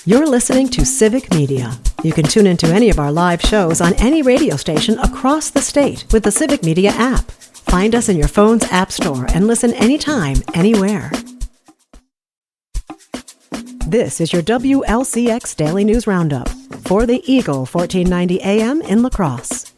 You're listening to Civic Media. You can tune into any of our live shows on any radio station across the state with the Civic Media app. Find us in your phone's app store and listen anytime, anywhere. This is your WLCX Daily News Roundup for the Eagle 1490 AM in La Crosse.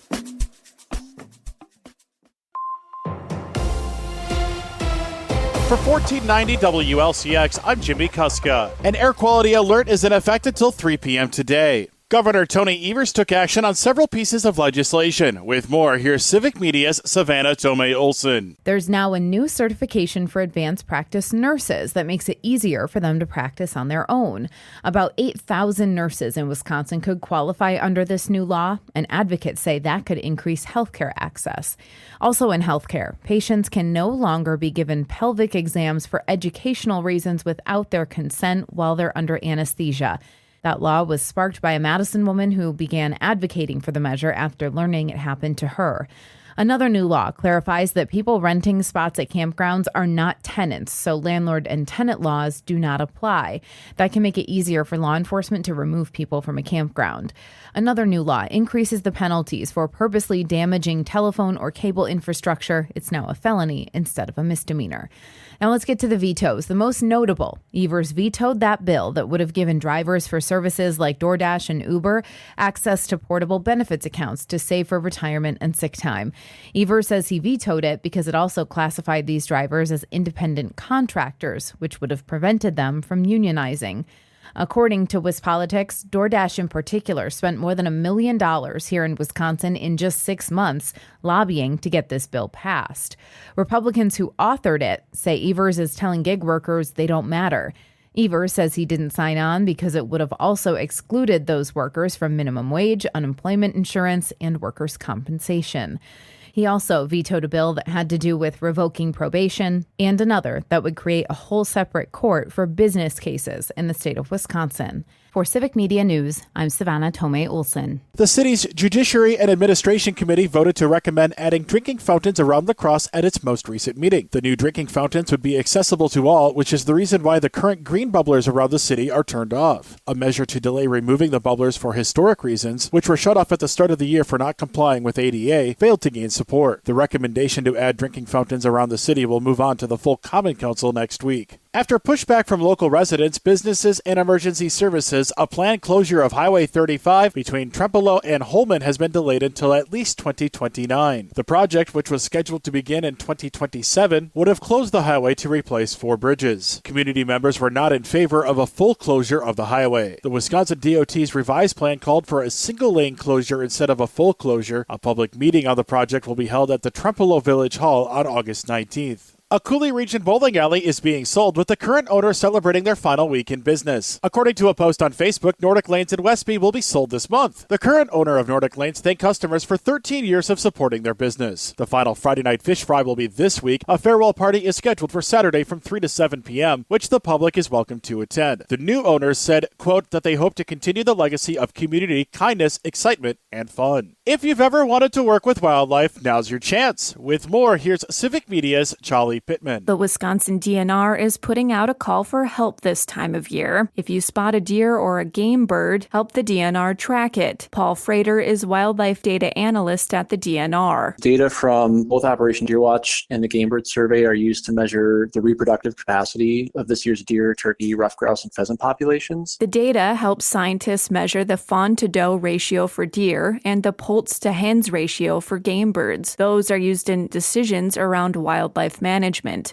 For 1490 WLCX, I'm Jimmy Kuska. An air quality alert is in effect until 3 p.m. today. Governor Tony Evers took action on several pieces of legislation. With more, here's Civic Media's Savannah Tomei-Olson. There's now a new certification for advanced practice nurses that makes it easier for them to practice on their own. About 8,000 nurses in Wisconsin could qualify under this new law, and advocates say that could increase healthcare access. Also in healthcare, patients can no longer be given pelvic exams for educational reasons without their consent while they're under anesthesia. That law was sparked by a Madison woman who began advocating for the measure after learning it happened to her. Another new law clarifies that people renting spots at campgrounds are not tenants, so landlord and tenant laws do not apply. That can make it easier for law enforcement to remove people from a campground. Another new law increases the penalties for purposely damaging telephone or cable infrastructure. It's now a felony instead of a misdemeanor. Now let's get to the vetoes. The most notable, Evers vetoed that bill that would have given drivers for services like DoorDash and Uber access to portable benefits accounts to save for retirement and sick time. Evers says he vetoed it because it also classified these drivers as independent contractors, which would have prevented them from unionizing. According to WisPolitics, DoorDash in particular spent more than $1 million here in Wisconsin in just 6 months lobbying to get this bill passed. Republicans who authored it say Evers is telling gig workers they don't matter. Evers says he didn't sign on because it would have also excluded those workers from minimum wage, unemployment insurance, and workers' compensation. He also vetoed a bill that had to do with revoking probation and another that would create a whole separate court for business cases in the state of Wisconsin. For Civic Media News, I'm Savannah Tomei-Olson. The city's Judiciary and Administration Committee voted to recommend adding drinking fountains around La Crosse at its most recent meeting. The new drinking fountains would be accessible to all, which is the reason why the current green bubblers around the city are turned off. A measure to delay removing the bubblers for historic reasons, which were shut off at the start of the year for not complying with ADA, failed to gain support. The recommendation to add drinking fountains around the city will move on to the full Common Council next week. After pushback from local residents, businesses, and emergency services, a planned closure of Highway 35 between Trempealeau and Holman has been delayed until at least 2029. The project, which was scheduled to begin in 2027, would have closed the highway to replace 4 bridges. Community members were not in favor of a full closure of the highway. The Wisconsin DOT's revised plan called for a single-lane closure instead of a full closure. A public meeting on the project will be held at the Trempealeau Village Hall on August 19th. A Cooley Region bowling alley is being sold, with the current owner celebrating their final week in business. According to a post on Facebook, Nordic Lanes in Westby will be sold this month. The current owner of Nordic Lanes thanked customers for 13 years of supporting their business. The final Friday night fish fry will be this week. A farewell party is scheduled for Saturday from 3 to 7 p.m., which the public is welcome to attend. The new owners said, quote, that they hope to continue the legacy of community, kindness, excitement, and fun. If you've ever wanted to work with wildlife, now's your chance. With more, here's Civic Media's Charlie Pittman. The Wisconsin DNR is putting out a call for help this time of year. If you spot a deer or a game bird, help the DNR track it. Paul Frater is wildlife data analyst at the DNR. Data from both Operation Deer Watch and the Game Bird Survey are used to measure the reproductive capacity of this year's deer, turkey, ruffed grouse, and pheasant populations. The data helps scientists measure the fawn-to-doe ratio for deer and the poults-to-hens ratio for game birds. Those are used in decisions around wildlife management.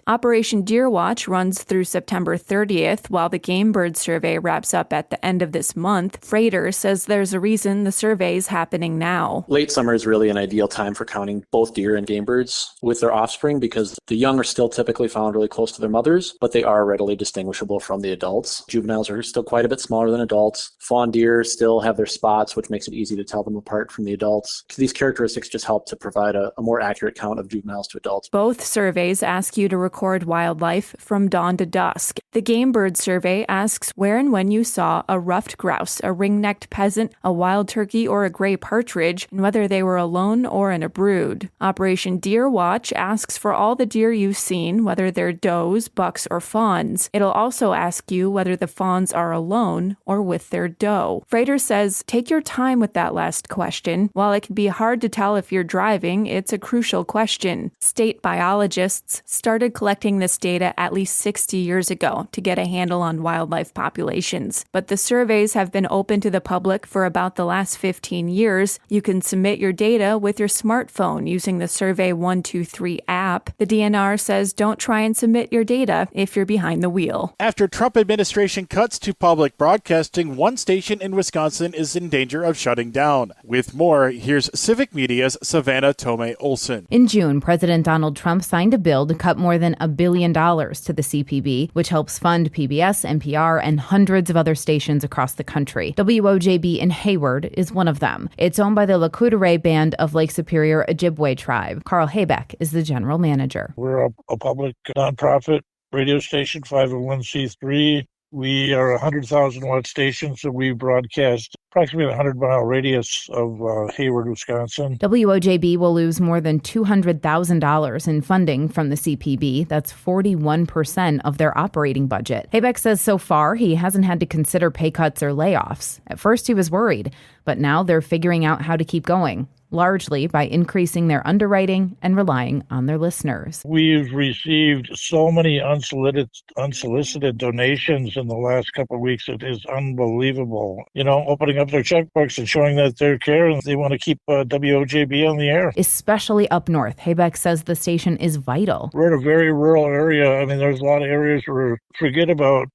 Operation Deer Watch runs through September 30th, while the Game Bird Survey wraps up at the end of this month. Frater says there's a reason the survey is happening now. Late summer is really an ideal time for counting both deer and game birds with their offspring because the young are still typically found really close to their mothers, but they are readily distinguishable from the adults. Juveniles are still quite a bit smaller than adults. Fawn deer still have their spots, which makes it easy to tell them apart from the adults. These characteristics just help to provide a more accurate count of juveniles to adults. Both surveys ask ask you to record wildlife from dawn to dusk. The Game Bird Survey asks where and when you saw a ruffed grouse, a ring-necked pheasant, a wild turkey, or a gray partridge, and whether they were alone or in a brood. Operation Deer Watch asks for all the deer you've seen, whether they're does, bucks, or fawns. It'll also ask you whether the fawns are alone or with their doe. Freighter says, take your time with that last question. While it can be hard to tell if you're driving, it's a crucial question. State biologists started collecting this data at least 60 years ago to get a handle on wildlife populations. But the surveys have been open to the public for about the last 15 years. You can submit your data with your smartphone using the Survey 123 app. The DNR says don't try and submit your data if you're behind the wheel. After Trump administration cuts to public broadcasting, one station in Wisconsin is in danger of shutting down. With more, here's Civic Media's Savannah Tomei Olson. In June, President Donald Trump signed a bill to cut more than $1 billion to the CPB, which helps fund PBS, NPR, and hundreds of other stations across the country. WOJB in Hayward is one of them. It's owned by the Lakudere Band of Lake Superior Ojibwe tribe. Carl Haybeck is the general manager. We're a public nonprofit radio station, 501c3. We are a 100,000 watt station, so we broadcast approximately a 100-mile radius of Hayward, Wisconsin. WOJB will lose more than $200,000 in funding from the CPB. That's 41% of their operating budget. Haybeck says so far he hasn't had to consider pay cuts or layoffs. At first he was worried, but now they're figuring out how to keep going, largely by increasing their underwriting and relying on their listeners. We've received so many unsolicited donations in the last couple of weeks. It is unbelievable. Opening up their checkbooks and showing that they care and they want to keep WOJB on the air. Especially up north, Haybeck says the station is vital. We're in a very rural area. I mean, there's a lot of areas where forget about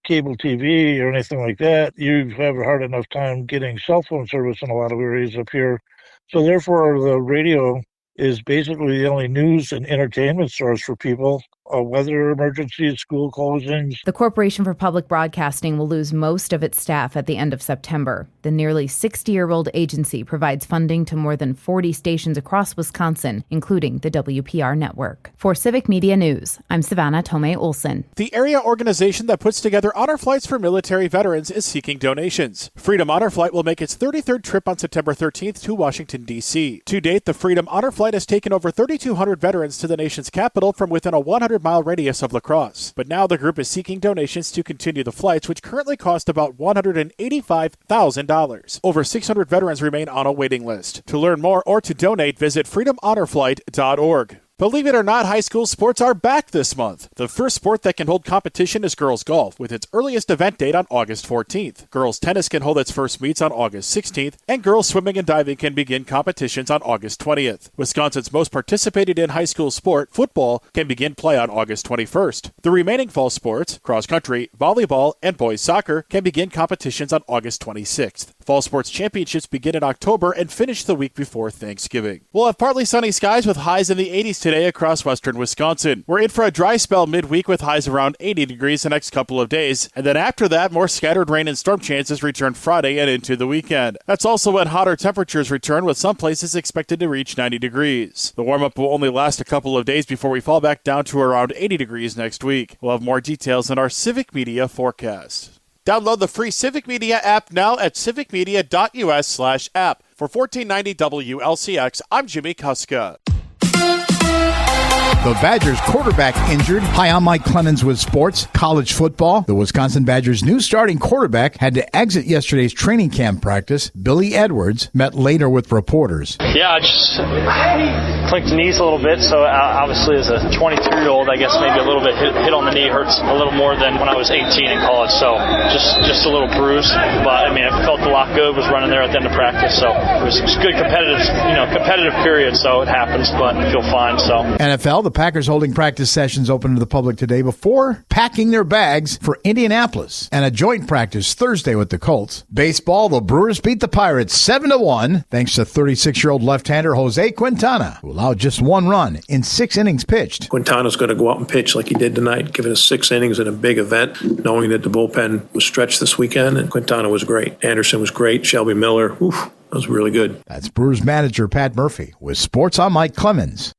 cable TV or anything like that. You have a hard enough time getting cell phone service in a lot of areas up here. So therefore, the radio is basically the only news and entertainment source for people. Weather emergencies, school closings. The Corporation for Public Broadcasting will lose most of its staff at the end of September. The nearly 60-year-old agency provides funding to more than 40 stations across Wisconsin, including the WPR network. For Civic Media News, I'm Savannah Tomei Olson. The area organization that puts together honor flights for military veterans is seeking donations. Freedom Honor Flight will make its 33rd trip on September 13th to Washington, D.C. To date, the Freedom Honor Flight has taken over 3,200 veterans to the nation's capital from within a 100-mile radius of La Crosse. But now the group is seeking donations to continue the flights, which currently cost about $185,000. Over 600 veterans remain on a waiting list. To learn more or to donate, visit freedomhonorflight.org. Believe it or not, high school sports are back this month. The first sport that can hold competition is girls golf, with its earliest event date on August 14th. Girls tennis can hold its first meets on August 16th, and girls swimming and diving can begin competitions on August 20th. Wisconsin's most participated in high school sport, football, can begin play on August 21st. The remaining fall sports, cross country, volleyball, and boys soccer, can begin competitions on August 26th. Fall sports championships begin in October and finish the week before Thanksgiving. We'll have partly sunny skies with highs in the 80s today across western Wisconsin. We're in for a dry spell midweek with highs around 80 degrees the next couple of days, and then after that, more scattered rain and storm chances return Friday and into the weekend. That's also when hotter temperatures return, with some places expected to reach 90 degrees. The warm-up will only last a couple of days before we fall back down to around 80 degrees next week. We'll have more details in our Civic Media forecast. Download the free Civic Media app now at civicmedia.us/app. For $14.90 WLCX, I'm Jimmy Kuska. The Badgers quarterback injured. Hi, I'm Mike Clemens with sports, college football. The Wisconsin Badgers' new starting quarterback had to exit yesterday's training camp practice. Billy Edwards met later with reporters. Yeah, I just clinked the knees a little bit, so obviously as a 22-year-old, I guess maybe a little bit hit on the knee hurts a little more than when I was 18 in college, so just a little bruised. But I mean, I felt the lock good, was running there at the end of practice, so it was good competitive period, so it happens, but I feel fine. So NFL, the Packers holding practice sessions open to the public today before packing their bags for Indianapolis and a joint practice Thursday with the Colts. Baseball, the Brewers beat the Pirates 7-1 thanks to 36-year-old left-hander Jose Quintana, who allowed just one run in 6 innings pitched. Quintana's going to go out and pitch like he did tonight, giving us 6 innings in a big event, knowing that the bullpen was stretched this weekend, and Quintana was great. Anderson was great. Shelby Miller, that was really good. That's Brewers manager Pat Murphy with Sports. I'm Mike Clemens.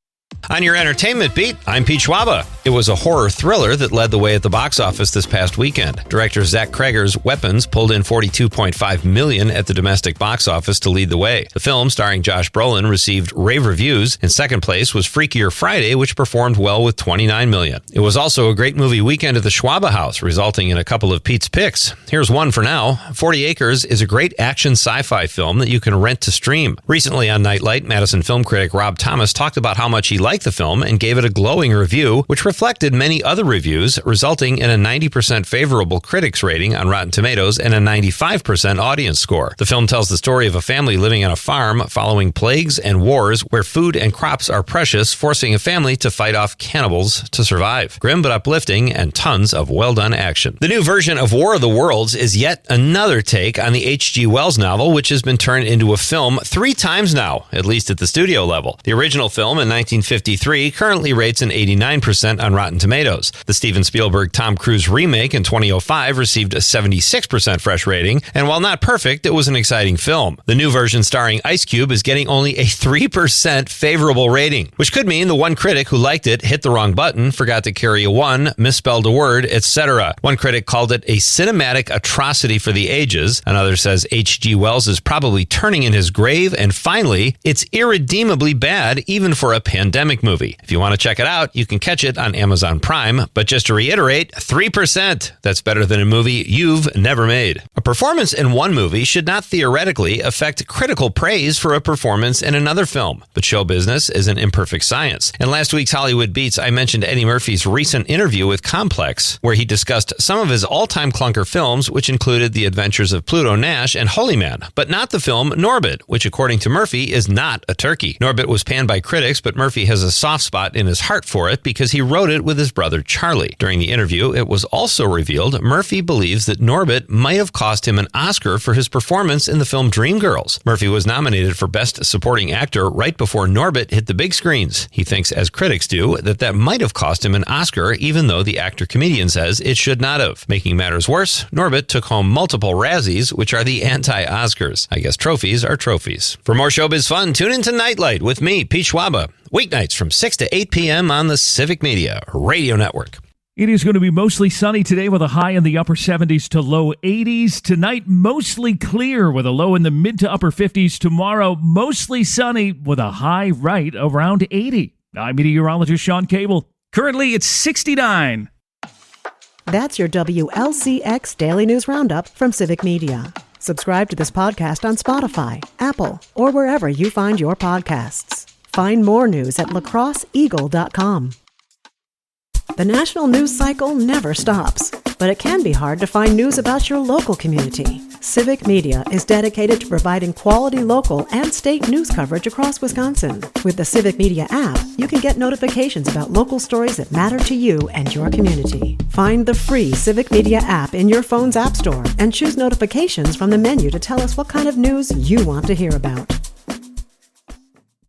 On your entertainment beat, I'm Pete Schwaba. It was a horror thriller that led the way at the box office this past weekend. Director Zach Cregger's Weapons pulled in $42.5 million at the domestic box office to lead the way. The film, starring Josh Brolin, received rave reviews. In second place was Freakier Friday, which performed well with $29 million. It was also a great movie weekend at the Schwaba House, resulting in a couple of Pete's picks. Here's one for now. 40 Acres is a great action sci-fi film that you can rent to stream. Recently on Nightlight, Madison film critic Rob Thomas talked about how much he liked the film and gave it a glowing review, which reflected many other reviews, resulting in a 90% favorable critics rating on Rotten Tomatoes and a 95% audience score. The film tells the story of a family living on a farm following plagues and wars where food and crops are precious, forcing a family to fight off cannibals to survive. Grim but uplifting and tons of well-done action. The new version of War of the Worlds is yet another take on the H.G. Wells novel, which has been turned into a film 3 times now, at least at the studio level. The original film in 1953 currently rates an 89% on Rotten Tomatoes. The Steven Spielberg-Tom Cruise remake in 2005 received a 76% fresh rating, and while not perfect, it was an exciting film. The new version starring Ice Cube is getting only a 3% favorable rating, which could mean the one critic who liked it hit the wrong button, forgot to carry a 1, misspelled a word, etc. One critic called it a cinematic atrocity for the ages. Another says H.G. Wells is probably turning in his grave, and finally, it's irredeemably bad even for a pandemic movie. If you want to check it out, you can catch it on Amazon Prime, but just to reiterate, 3%. That's better than a movie you've never made. A performance in one movie should not theoretically affect critical praise for a performance in another film, but show business is an imperfect science. In last week's Hollywood Beats, I mentioned Eddie Murphy's recent interview with Complex, where he discussed some of his all-time clunker films, which included The Adventures of Pluto Nash and Holy Man, but not the film Norbit, which according to Murphy is not a turkey. Norbit was panned by critics, but Murphy has a soft spot in his heart for it because he wrote it with his brother Charlie. During the interview, it was also revealed Murphy believes that Norbit might have cost him an Oscar for his performance in the film Dreamgirls. Murphy was nominated for Best Supporting Actor right before Norbit hit the big screens. He thinks, as critics do, that might have cost him an Oscar, even though the actor-comedian says it should not have. Making matters worse, Norbit took home multiple Razzies, which are the anti-Oscars. I guess trophies are trophies. For more showbiz fun, tune into Nightlight with me, Pete Schwaba. Weeknights from 6 to 8 p.m. on the Civic Media Radio Network. It is going to be mostly sunny today with a high in the upper 70s to low 80s. Tonight, mostly clear with a low in the mid to upper 50s. Tomorrow, mostly sunny with a high right around 80. I'm meteorologist Sean Cable. Currently, it's 69. That's your WLCX Daily News Roundup from Civic Media. Subscribe to this podcast on Spotify, Apple, or wherever you find your podcasts. Find more news at lacrosseeagle.com. The national news cycle never stops, but it can be hard to find news about your local community. Civic Media is dedicated to providing quality local and state news coverage across Wisconsin. With the Civic Media app, you can get notifications about local stories that matter to you and your community. Find the free Civic Media app in your phone's app store and choose notifications from the menu to tell us what kind of news you want to hear about.